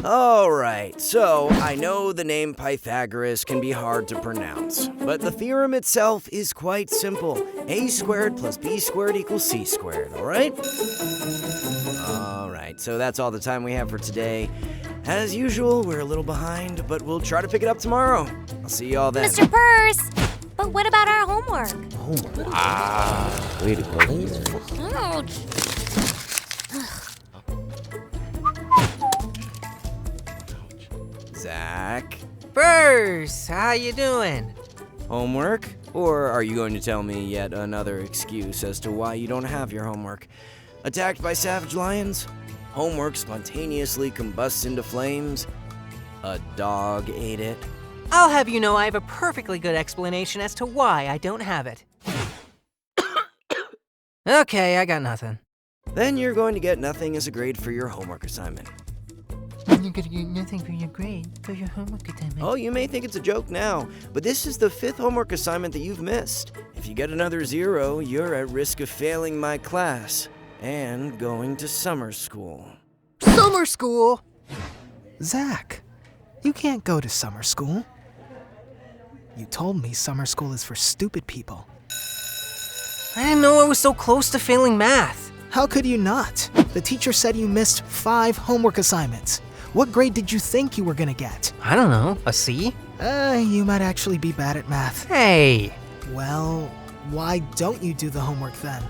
Alright, so I know the name Pythagoras can be hard to pronounce, but the theorem itself is quite simple. A squared plus B squared equals C squared, alright? Alright, so that's all the time we have for today. As usual, we're a little behind, but we'll try to pick it up tomorrow. I'll see y'all then. Mr. Purse! But what about our homework? Homework? Way to go. Ouch. Zach? Purse, how you doing? Homework? Or are you going to tell me yet another excuse as to why you don't have your homework? Attacked by savage lions? Homework spontaneously combusts into flames? A dog ate it? I'll have you know I have a perfectly good explanation as to why I don't have it. Okay, I got nothing. Then you're going to get nothing as a grade for your homework assignment. You're gonna get nothing for your grade, for your homework assignment. Oh, you may think it's a joke now, but this is the 5th homework assignment that you've missed. If you get another 0, you're at risk of failing my class and going to summer school. Summer school? Zach, you can't go to summer school. You told me summer school is for stupid people. I didn't know I was so close to failing math. How could you not? The teacher said you missed 5 homework assignments. What grade did you think you were gonna get? I don't know, a C? You might actually be bad at math. Hey! Well, why don't you do the homework then?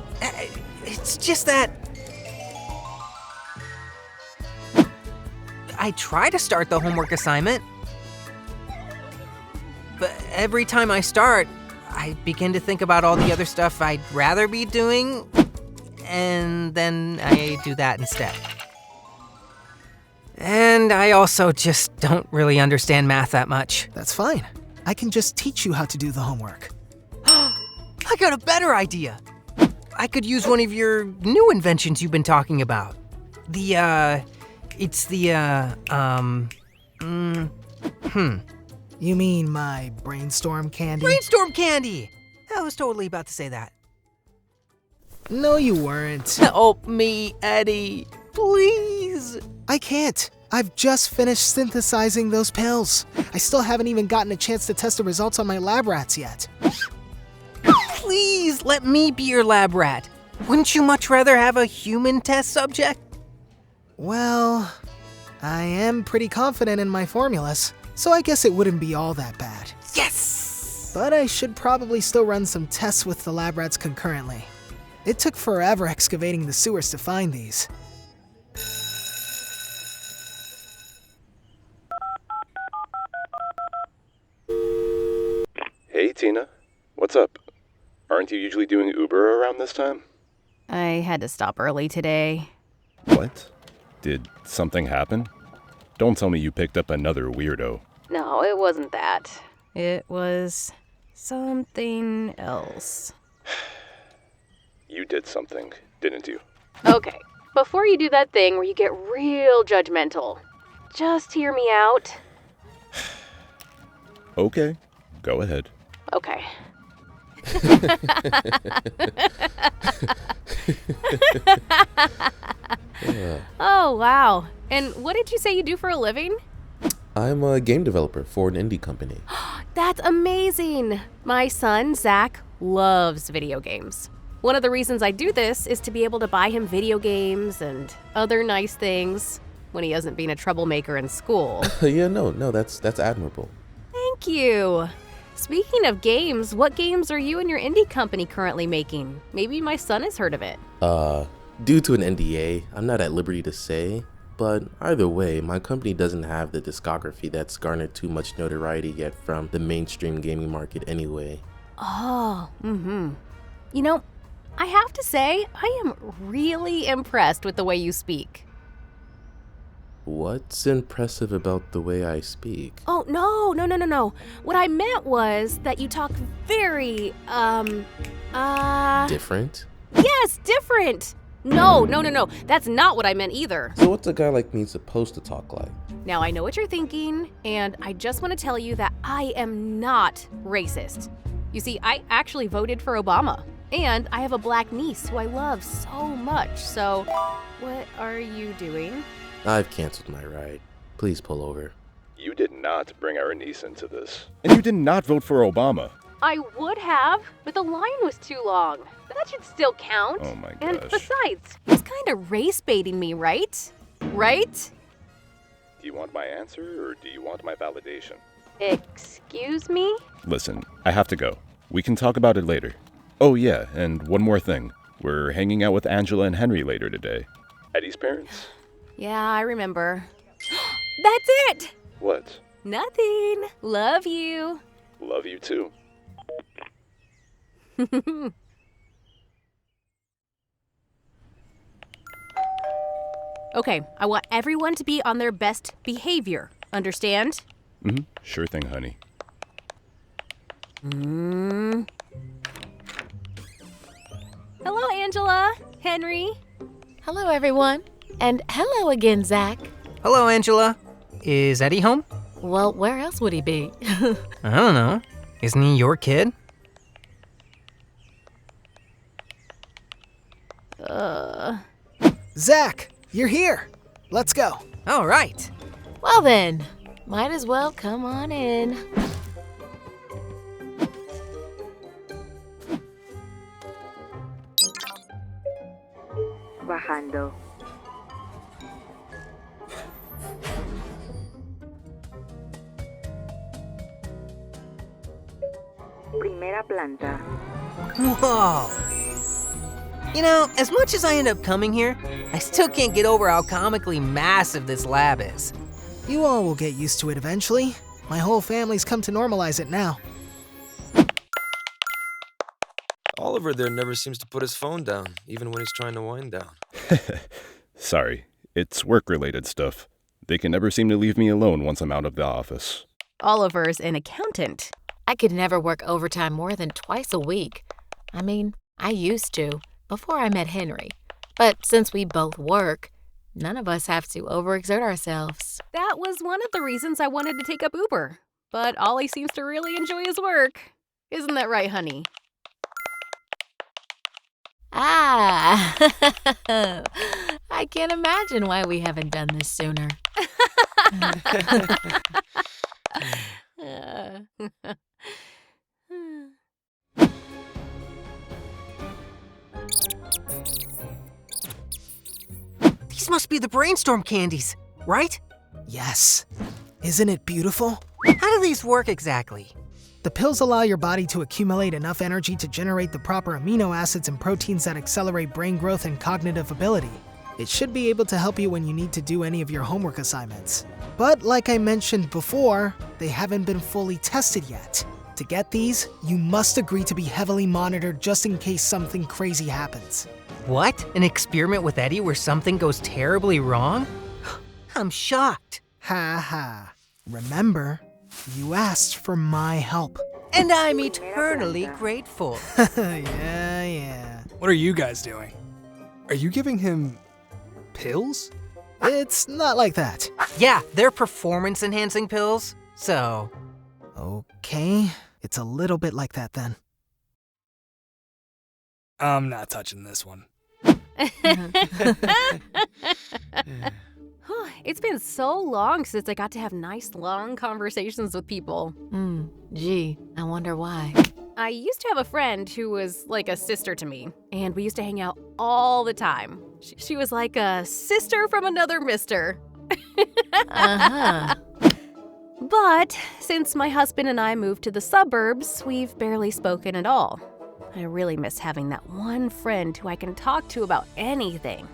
It's just that... I try to start the homework assignment, but every time I start, I begin to think about all the other stuff I'd rather be doing, and then I do that instead. And I also just don't really understand math that much. That's fine. I can just teach you how to do the homework. I got a better idea. I could use one of your new inventions you've been talking about. You mean my brainstorm candy? Brainstorm candy! I was totally about to say that. No, you weren't. Help me, Eddie. Please. I can't. I've just finished synthesizing those pills. I still haven't even gotten a chance to test the results on my lab rats yet. Please, let me be your lab rat. Wouldn't you much rather have a human test subject? Well, I am pretty confident in my formulas, so I guess it wouldn't be all that bad. Yes! But I should probably still run some tests with the lab rats concurrently. It took forever excavating the sewers to find these. Hey, Tina. What's up? Aren't you usually doing Uber around this time? I had to stop early today. What? Did something happen? Don't tell me you picked up another weirdo. No, it wasn't that. It was something else. You did something, didn't you? Okay, before you do that thing where you get real judgmental, just hear me out. Okay, go ahead. Okay. Oh, wow. And what did you say you do for a living? I'm a game developer for an indie company. That's amazing. My son, Zach, loves video games. One of the reasons I do this is to be able to buy him video games and other nice things when he isn't being a troublemaker in school. Yeah, no, that's admirable. Thank you. Speaking of games, what games are you and your indie company currently making? Maybe my son has heard of it. Due to an NDA, I'm not at liberty to say, but either way, my company doesn't have the discography that's garnered too much notoriety yet from the mainstream gaming market anyway. Oh, You know, I have to say, I am really impressed with the way you speak. What's impressive about the way I speak? Oh, no. What I meant was that you talk very, Different? Yes, different. No. That's not what I meant either. So what's a guy like me supposed to talk like? Now, I know what you're thinking, and I just want to tell you that I am not racist. You see, I actually voted for Obama, and I have a black niece who I love so much. So, what are you doing? I've canceled my ride. Please pull over. You did not bring our niece into this. And you did not vote for Obama. I would have, but the line was too long. But that should still count. Oh my And gosh. besides, he's kind of race baiting me, right? Right? Do you want my answer or do you want my validation? Excuse me? Listen, I have to go. We can talk about it later. Oh yeah, and one more thing. We're hanging out with Angela and Henry later today. Eddie's parents? Yeah, I remember. That's it! What? Nothing. Love you. Love you too. Okay, I want everyone to be on their best behavior. Understand? Sure thing, honey. Hello, Angela. Henry. Hello, everyone. And hello again, Zach. Hello, Angela. Is Eddie home? Well, where else would he be? I don't know. Isn't he your kid? Zach, you're here. Let's go. All right. Well then, might as well come on in. Bajando. Primera planta. Whoa. You know, as much as I end up coming here, I still can't get over how comically massive this lab is. You all will get used to it eventually. My whole family's come to normalize it now. Oliver there never seems to put his phone down, even when he's trying to wind down. Sorry, it's work-related stuff. They can never seem to leave me alone once I'm out of the office. Oliver's an accountant. I could never work overtime more than twice a week. I mean, I used to, before I met Henry. But since we both work, none of us have to overexert ourselves. That was one of the reasons I wanted to take up Uber. But Ollie seems to really enjoy his work. Isn't that right, honey? Ah, I can't imagine why we haven't done this sooner. These must be the Brainstorm candies, right? Yes. Isn't it beautiful? How do these work exactly? The pills allow your body to accumulate enough energy to generate the proper amino acids and proteins that accelerate brain growth and cognitive ability. It should be able to help you when you need to do any of your homework assignments. But like I mentioned before, they haven't been fully tested yet. To get these, you must agree to be heavily monitored just in case something crazy happens. What? An experiment with Eddie where something goes terribly wrong? I'm shocked. Ha ha. Remember, you asked for my help. And I'm eternally grateful. Yeah. What are you guys doing? Are you giving him pills? It's not like that. Yeah, they're performance-enhancing pills, so... Okay, it's a little bit like that then. I'm not touching this one. It's been so long since I got to have nice, long conversations with people. Gee, I wonder why. I used to have a friend who was like a sister to me, and we used to hang out all the time. She was like a sister from another mister. Uh-huh. But since my husband and I moved to the suburbs, we've barely spoken at all. I really miss having that one friend who I can talk to about anything.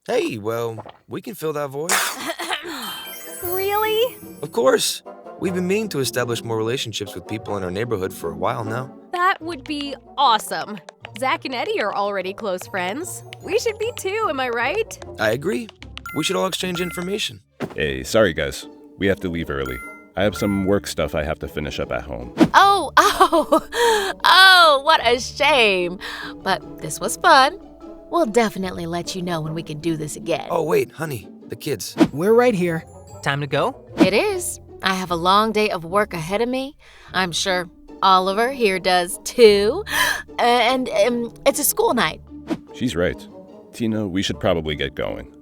Hey, well, we can fill that void. Really? Of course. We've been meaning to establish more relationships with people in our neighborhood for a while now. That would be awesome. Zach and Eddie are already close friends. We should be too, am I right? I agree. We should all exchange information. Hey, sorry guys. We have to leave early. I have some work stuff I have to finish up at home. Oh, what a shame. But this was fun. We'll definitely let you know when we can do this again. Oh, wait, honey, the kids. We're right here. Time to go? It is. I have a long day of work ahead of me. I'm sure Oliver here does too. And it's a school night. She's right. Tina, we should probably get going.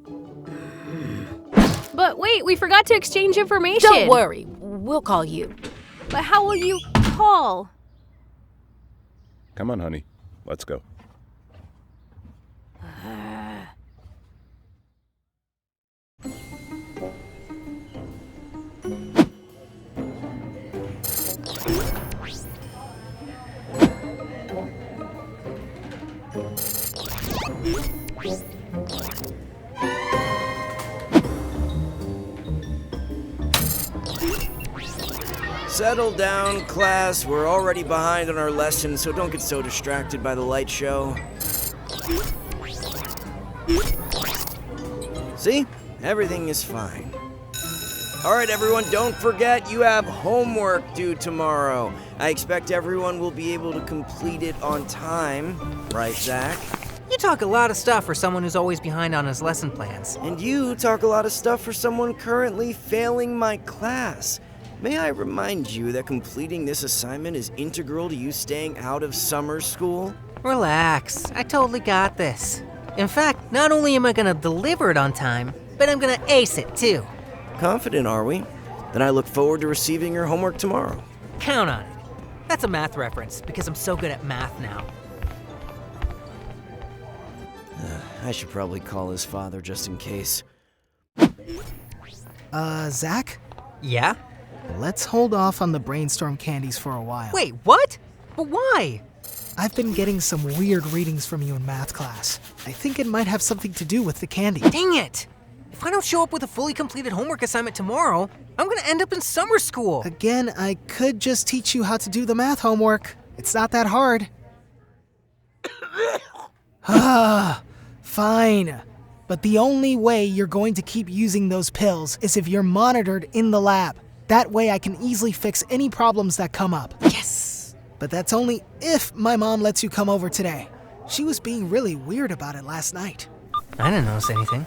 wait, we forgot to exchange information. Don't worry, we'll call you. But how will you call? Come on, honey. Let's go. Settle down, class. We're already behind on our lessons, so don't get so distracted by the light show. See? Everything is fine. Alright, everyone, don't forget you have homework due tomorrow. I expect everyone will be able to complete it on time. Right, Zach? You talk a lot of stuff for someone who's always behind on his lesson plans. And you talk a lot of stuff for someone currently failing my class. May I remind you that completing this assignment is integral to you staying out of summer school? Relax, I totally got this. In fact, not only am I gonna deliver it on time, but I'm gonna ace it too. Confident, are we? Then I look forward to receiving your homework tomorrow. Count on it. That's a math reference, because I'm so good at math now. I should probably call his father just in case. Zach? Yeah? Let's hold off on the Brainstorm candies for a while. Wait, what? But why? I've been getting some weird readings from you in math class. I think it might have something to do with the candy. Dang it! If I don't show up with a fully completed homework assignment tomorrow, I'm gonna end up in summer school. Again, I could just teach you how to do the math homework. It's not that hard. Fine. But the only way you're going to keep using those pills is if you're monitored in the lab. That way I can easily fix any problems that come up. Yes! But that's only if my mom lets you come over today. She was being really weird about it last night. I didn't notice anything.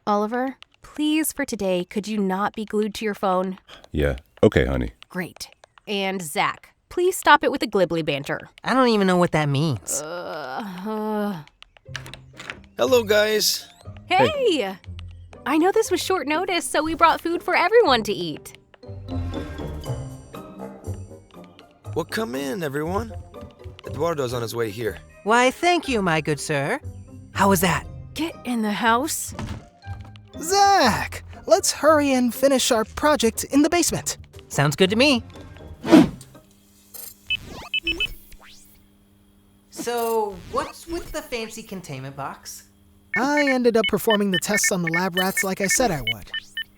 Oliver, please for today, could you not be glued to your phone? Yeah, okay, honey. Great. And Zach, please stop it with the glibbly banter. I don't even know what that means. Hello, guys. Hey! I know this was short notice, so we brought food for everyone to eat. Well, come in, everyone. Eduardo's on his way here. Why, thank you, my good sir. How was that? Get in the house. Zach! Let's hurry and finish our project in the basement. Sounds good to me. So, what's with the fancy containment box? I ended up performing the tests on the lab rats like I said I would.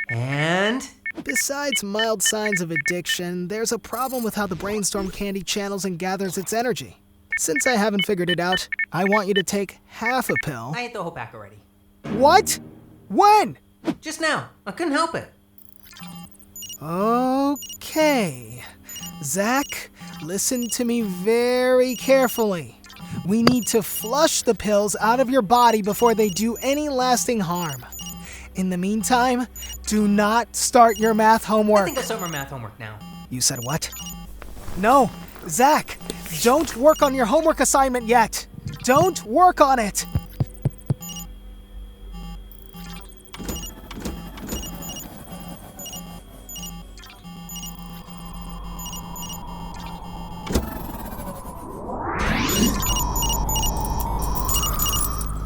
And? Besides mild signs of addiction, there's a problem with how the Brainstorm candy channels and gathers its energy. Since I haven't figured it out, I want you to take half a pill. I ate the whole pack already. What? When? Just now. I couldn't help it. Okay. Zach, listen to me very carefully. We need to flush the pills out of your body before they do any lasting harm. In the meantime, do not start your math homework. I think I'll start my math homework now. You said what? No, Zach, don't work on your homework assignment yet. Don't work on it.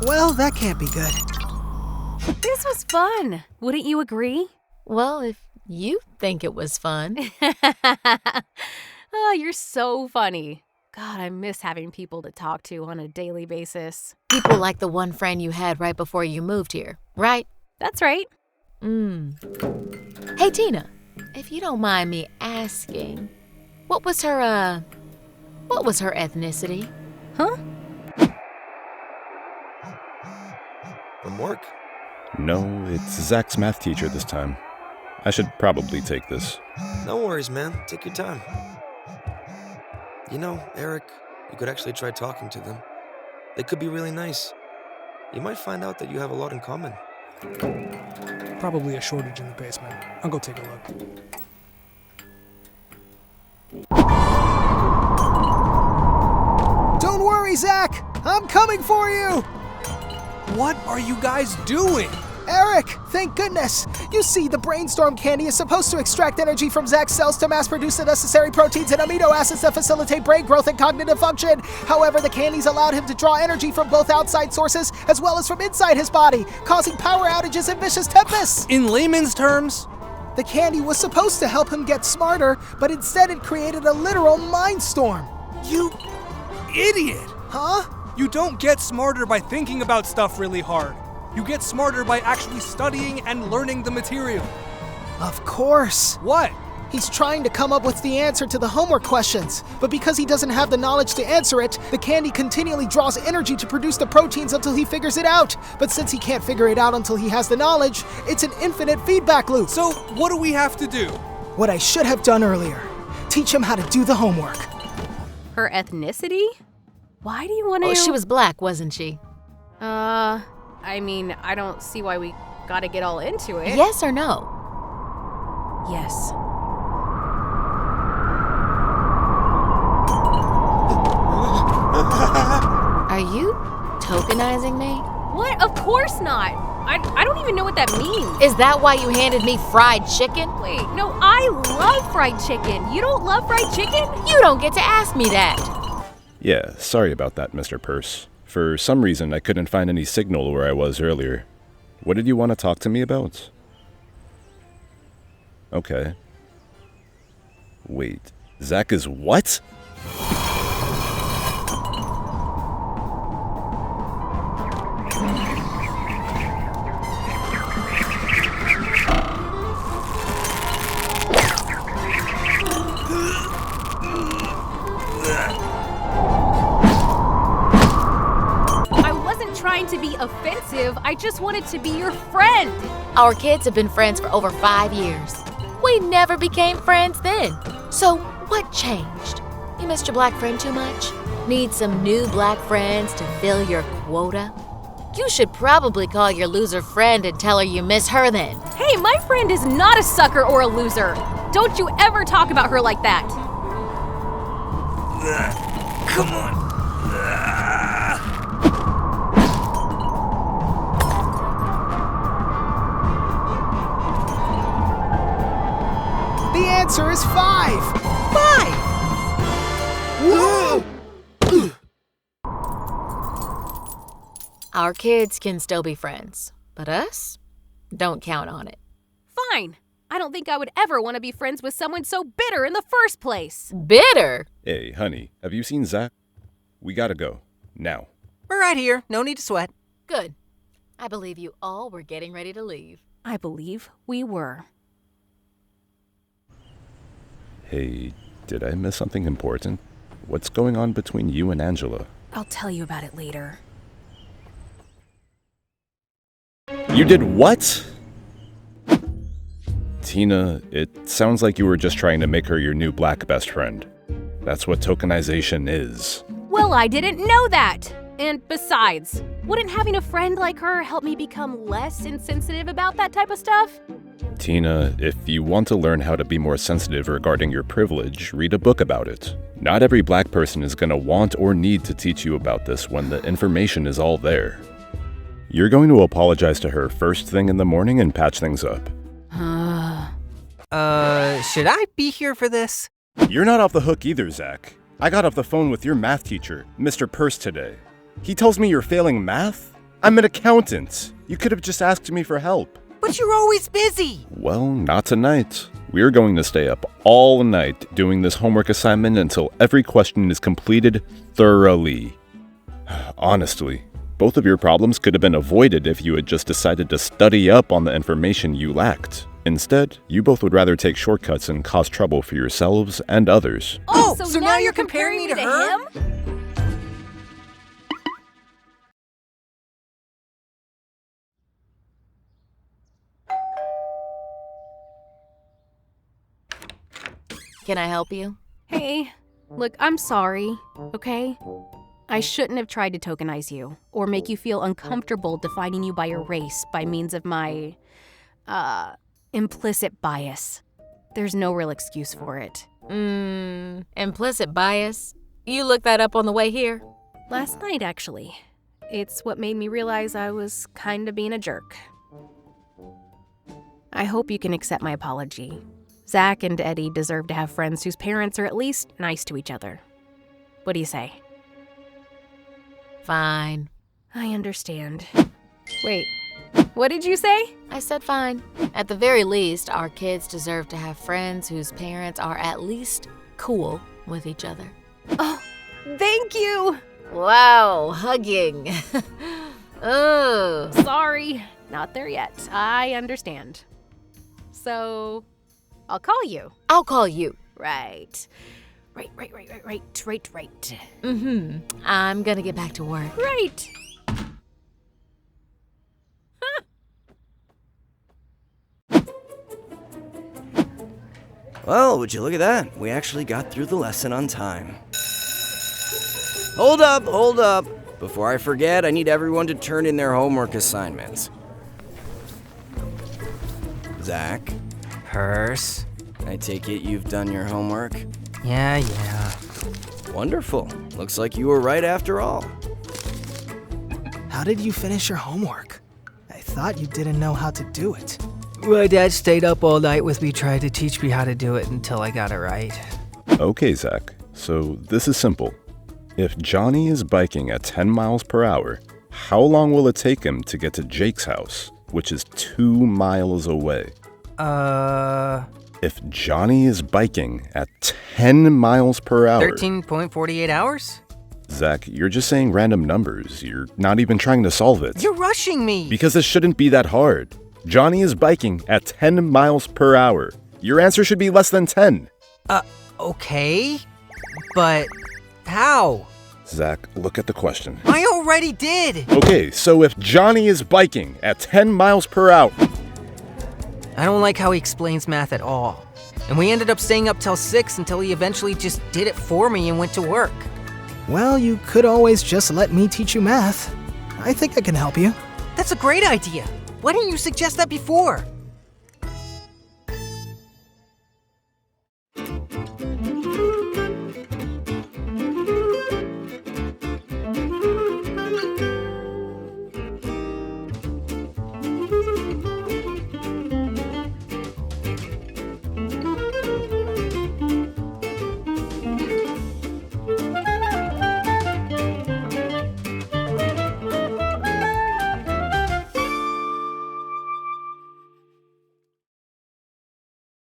Well, that can't be good. This was fun. Wouldn't you agree? Well, if you think it was fun. Oh, you're so funny. God, I miss having people to talk to on a daily basis. People like the one friend you had right before you moved here, right? That's right. Hey, Tina, if you don't mind me asking, what was her ethnicity? Huh? From work? No, it's Zach's math teacher this time. I should probably take this. No worries, man. Take your time. You know, Eric, you could actually try talking to them. They could be really nice. You might find out that you have a lot in common. Probably a shortage in the basement. I'll go take a look. Don't worry, Zach! I'm coming for you! What are you guys doing? Eric, thank goodness! You see, the Brainstorm candy is supposed to extract energy from Zach's cells to mass produce the necessary proteins and amino acids that facilitate brain growth and cognitive function. However, the candies allowed him to draw energy from both outside sources as well as from inside his body, causing power outages and vicious tempests. In layman's terms? The candy was supposed to help him get smarter, but instead it created a literal mind storm. You idiot! Huh? You don't get smarter by thinking about stuff really hard. You get smarter by actually studying and learning the material. Of course. What? He's trying to come up with the answer to the homework questions, but because he doesn't have the knowledge to answer it, the candy continually draws energy to produce the proteins until he figures it out. But since he can't figure it out until he has the knowledge, it's an infinite feedback loop. So what do we have to do? What I should have done earlier. Teach him how to do the homework. Her ethnicity? Why do you want to... Oh, she was black, wasn't she? I mean, I don't see why we gotta get all into it. Yes or no? Yes. Are you tokenizing me? What? Of course not. I don't even know what that means. Is that why you handed me fried chicken? Wait, no, I love fried chicken. You don't love fried chicken? You don't get to ask me that. Yeah, sorry about that, Mr. Purse. For some reason, I couldn't find any signal where I was earlier. What did you want to talk to me about? Okay. Wait, Zach is what? Trying to be offensive, I just wanted to be your friend. Our kids have been friends for over 5 years. We never became friends then. So what changed? You missed your black friend too much? Need some new black friends to fill your quota? You should probably call your loser friend and tell her you miss her then. Hey, my friend is not a sucker or a loser. Don't you ever talk about her like that. Come on. The answer is 5! 5! Whoa! Our kids can still be friends, but us? Don't count on it. Fine. I don't think I would ever want to be friends with someone so bitter in the first place. Bitter? Hey, honey, have you seen Zach? We gotta go. Now. We're right here. No need to sweat. Good. I believe you all were getting ready to leave. I believe we were. Hey, did I miss something important? What's going on between you and Angela? I'll tell you about it later. You did what? Tina, it sounds like you were just trying to make her your new black best friend. That's what tokenization is. Well, I didn't know that. And besides, wouldn't having a friend like her help me become less insensitive about that type of stuff? Tina, if you want to learn how to be more sensitive regarding your privilege, read a book about it. Not every black person is gonna want or need to teach you about this when the information is all there. You're going to apologize to her first thing in the morning and patch things up. Should I be here for this? You're not off the hook either, Zach. I got off the phone with your math teacher, Mr. Purse, today. He tells me you're failing math? I'm an accountant. You could have just asked me for help. But you're always busy. Well, not tonight. We're going to stay up all night doing this homework assignment until every question is completed thoroughly. Honestly, both of your problems could have been avoided if you had just decided to study up on the information you lacked. Instead, you both would rather take shortcuts and cause trouble for yourselves and others. Oh, so now you're comparing me to her? Can I help you? Hey, look, I'm sorry, okay? I shouldn't have tried to tokenize you or make you feel uncomfortable defining you by your race by means of my, implicit bias. There's no real excuse for it. Implicit bias? You looked that up on the way here? Last night, actually. It's what made me realize I was kinda being a jerk. I hope you can accept my apology. Zach and Eddie deserve to have friends whose parents are at least nice to each other. What do you say? Fine. I understand. Wait, what did you say? I said fine. At the very least, our kids deserve to have friends whose parents are at least cool with each other. Oh, thank you! Wow, hugging. Ugh. Sorry, not there yet. I understand. So, I'll call you. I'll call you. Right. Right. I'm gonna get back to work. Right. Well, would you look at that? We actually got through the lesson on time. Hold up. Before I forget, I need everyone to turn in their homework assignments. Zach, Purse. I take it you've done your homework? Yeah. Wonderful. Looks like you were right after all. How did you finish your homework? I thought you didn't know how to do it. My dad stayed up all night with me trying to teach me how to do it until I got it right. Okay, Zach. So this is simple. If Johnny is biking at 10 miles per hour, how long will it take him to get to Jake's house, which is 2 miles away? If Johnny is biking at 10 miles per hour... 13.48 hours? Zach, you're just saying random numbers. You're not even trying to solve it. You're rushing me! Because it shouldn't be that hard. Johnny is biking at 10 miles per hour. Your answer should be less than 10. Okay. But how? Zach, look at the question. I already did! Okay, so if Johnny is biking at 10 miles per hour... I don't like how he explains math at all. And we ended up staying up till 6 until he eventually just did it for me and went to work. Well, you could always just let me teach you math. I think I can help you. That's a great idea. Why didn't you suggest that before?